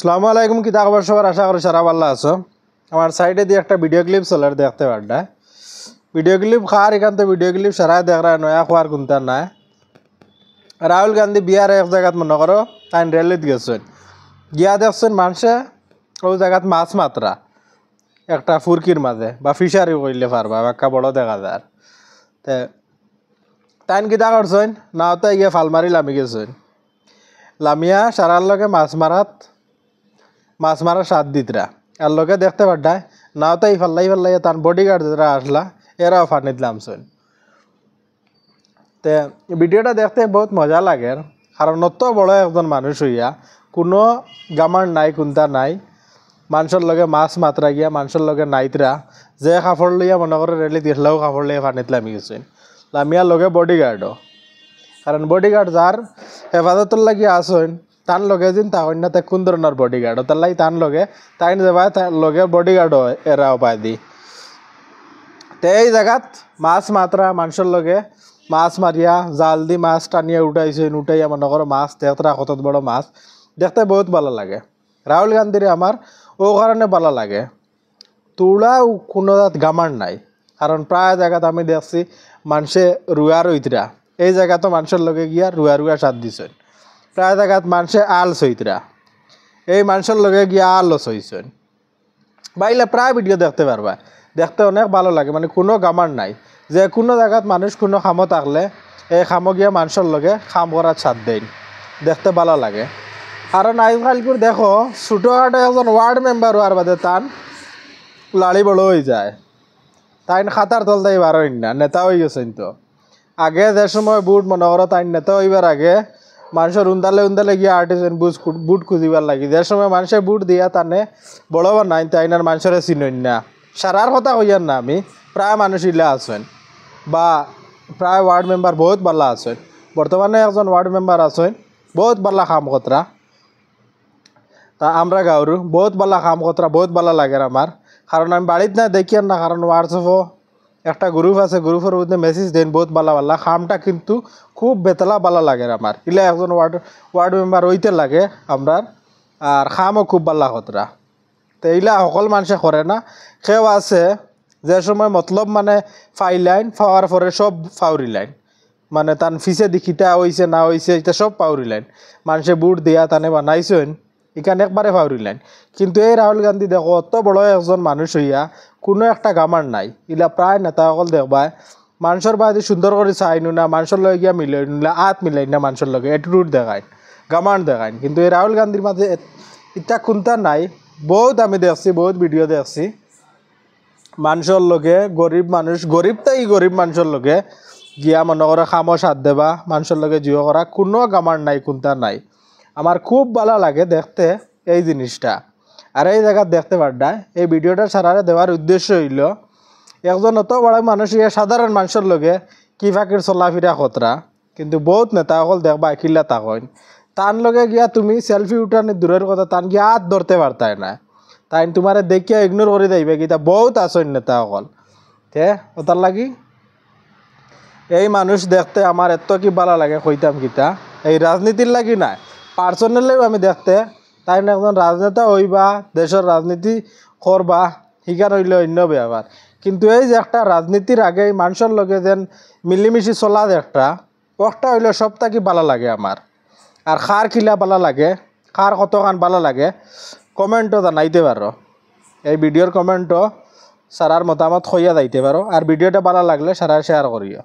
আসসালামু আলাইকুম, কি খবর সবার? আশা করি সারা ভালো আছো। আমার সাইডে দিয়ে একটা ভিডিও ক্লিপ চলে দেখতে পারডা। ভিডিও ক্লিপ খার এখান থেকে ভিডিও ক্লিপ সারা দেখা নয়া খোয়ার কোনটা নাই। রাহুল গান্ধী বিহার এক জায়গাত মনে করো তাই রেলিত গেছেন, গিয়া দেখছেন মানুষে ওই জায়গাত মাছ মাত্রা একটা ফুরকির মাঝে বা ফিশারি করলে পারবা একটা বড় দেখা যায়। তে তাইন কিতা করছেন না, তাই গিয়ে ফালমারি লামি গেছেন, লামিয়া সারার লগে মাছ মারা স্বাদ দিতরা আর লোকে দেখতে পাড্ডায় নাও তাই ফাল্লাই তার বডিগার্ড যারা আসলা এরাও ফানিত নামছেন। তে ভিডিওটা দেখতে বহুত মজা লাগে, কারণ অত বড় একজন মানুষ হইয়া কোনো গামার নাই কোনটা নাই, মানুষের লগে মাছ মাত্রা গিয়া মানুষের লগে নাইতরা যে কাপড় লইয়া মনে করে রেলি দেখলেও কাপড় লইয়া ফানিত লামি গেছেন। লামিয়ার লগে বডিগার্ডও, কারণ বডিগার্ড যার হেফাজতর লাগিয়ে আসেন তার লগে যেন তাহলে না কোন ধরনের বডিগার্ড তার লাগে তার লগে তাই যাবা তার লগে বডিগার্ডও এরাও পাই দি। তো এই জায়গাত মাছ মাত্রা মানুষের লগে মাছ মারিয়া জাল দি মাছ টানিয়া উঠাইছেন, উঠাইয়া মনে করো মাছ দেখতরা কত বড় মাছ দেখতে বহুত ভালো লাগে। রাহুল গান্ধীরে আমার ও কারণে ভালো লাগে, তুলা কোনো গামার নাই, কারণ প্রায় জায়গাত আমি দেখছি মানুষে রুয়া রইতরা, এই জায়গা তো মানুষের লগে গিয়া রুয়া সাথ দিছেন। প্রায় জায়গাত মানুষে আল সইতরা, এই মানুষের লগে গিয়া আলও সইছেন। বাইলে প্রায় ভিডিও দেখতে পারবা, দেখতে অনেক ভালো লাগে, মানে কোনো গামার নাই যে কোনো জায়গাত মানুষ কোনো খামো থাকলে এই খামো গিয়া মানুষের লগে খাম করার ছাদ দেন, দেখতে ভালো লাগে। কারণ আজকালকুর দেখো ছোটোখাটো একজন ওয়ার্ড মেম্বার হওয়ার বাদে তান লাড়ি বড় হয়ে যায়, তাই খাতার তলতেই বার হইন না, নেতা হয়ে গেছেন। তো আগে যে সময় বুট মনে করো তাই নেতা হইবার আগে মানুষের উন্দালে গিয়ে আর্টিসেন বুট খুঁজিবার লাগি, যে সময় মানুষের বুট দিয়া তানে বড় নাই তাই না মানুষের চিনইন না। সারার কথা কইয়ার না আমি, প্রায় মানুষ ইলা আছেন বা প্রায় ওয়ার্ড মেম্বার বহুত ভালো আছেন। বর্তমানে একজন ওয়ার্ড মেম্বার আছেন বহুত ভালো কাম কতরা, তা আমরা গাঁর বহুত ভালো কাম কতরা বহুত ভালো লাগে আমার, কারণ আমি বাড়িত না দেখি না, কারণ হোয়াটসঅ্যাপও একটা গ্রুপ আছে, গ্রুপের মধ্যে মেসেজ দেন বহুত ভালো খামটা কিন্তু খুব বেতলা ভালো লাগে আমার। ইলা একজন ওয়ার্ড মেম্বার হইতে লাগে আমরা, আর খামও খুব ভালো কতরা। তো এইলা সকল মানুষে করে না, কেউ আছে যে সময় মতলব মানে লাইন পাওয়ার পরে সব ফাউরি লাইন, মানে তান ফিসে দেখিতা হয়েছে না হয়েছে এটা সব পাউরি লাইন, মানুষে বুট দিয়া তানে বানাইছেন এখানে একবারে ফাউরি লাইন। কিন্তু এই রাহুল গান্ধী দেখো অত বড় একজন মানুষ হইয়া কোনো একটা গামার নাই, ইলা প্রায় নেতা সকল দেখবা মানুষের বাদে সুন্দর করে চাইনো না, মানুষের লগে গিয়া মিলাই নিলে আত মিলাই না, মানুষের লগে এটিটিউড দেখায় গামার দেখায়। কিন্তু এই রাহুল গান্ধীর মাঝে ইটা কোনটা নাই। বহুত আমি দেখছি, বহুত ভিডিও দেখছি মানুষের লগে গরিব মানুষের লগে গিয়া মনে করে খামো সাথ দেবা, মানুষের লগে জিও করা কোনো গামার নাই কোনটা নাই। আমার খুব ভালো লাগে দেখতে এই জিনিসটা। আর এই জায়গা দেখতে পারডা এই ভিডিওটা সারারে দেওয়ার উদ্দেশ্য হইল একজন অত বড় মানুষ সাধারণ মানুষের লগে কি ফাঁকির চলাফিরা খতরা, কিন্তু বহুত নেতা সকল দেখবা কিল্লা তাকইন তান লগে গিয়া তুমি সেলফি উঠানি দূরের কথা তান গিয়া হাত ধরতে পারতাই না, তাই তোমারে দেখিয়া ইগনোর করে যাইবে কিতা বহুত আসেন নেতা সকল। তে ওটার লাগি এই মানুষ দেখতে আমার এত কি ভালো লাগে কইতাম কিতা, এই রাজনীতির লাগি না, পার্সোনালিও আমি দেখতে তাই না একজন রাজনেতা হইবা দেশের রাজনীতি করবা শিকার হইলে অন্য ব্যাপার, কিন্তু এই যে একটা রাজনীতির আগে মানুষের লগে যেন মিলিমিশি চলা একটা হইলে সবটা কি ভালো লাগে আমার। আর খার খিলা ভালো লাগে, খার কতখান ভালো লাগে কমেন্টও জানাইতে পারো, এই ভিডিওর কমেন্টও সারার মতামত হইয়া যাইতে পারো। আর ভিডিওটা ভালো লাগলে সারা শেয়ার করিও।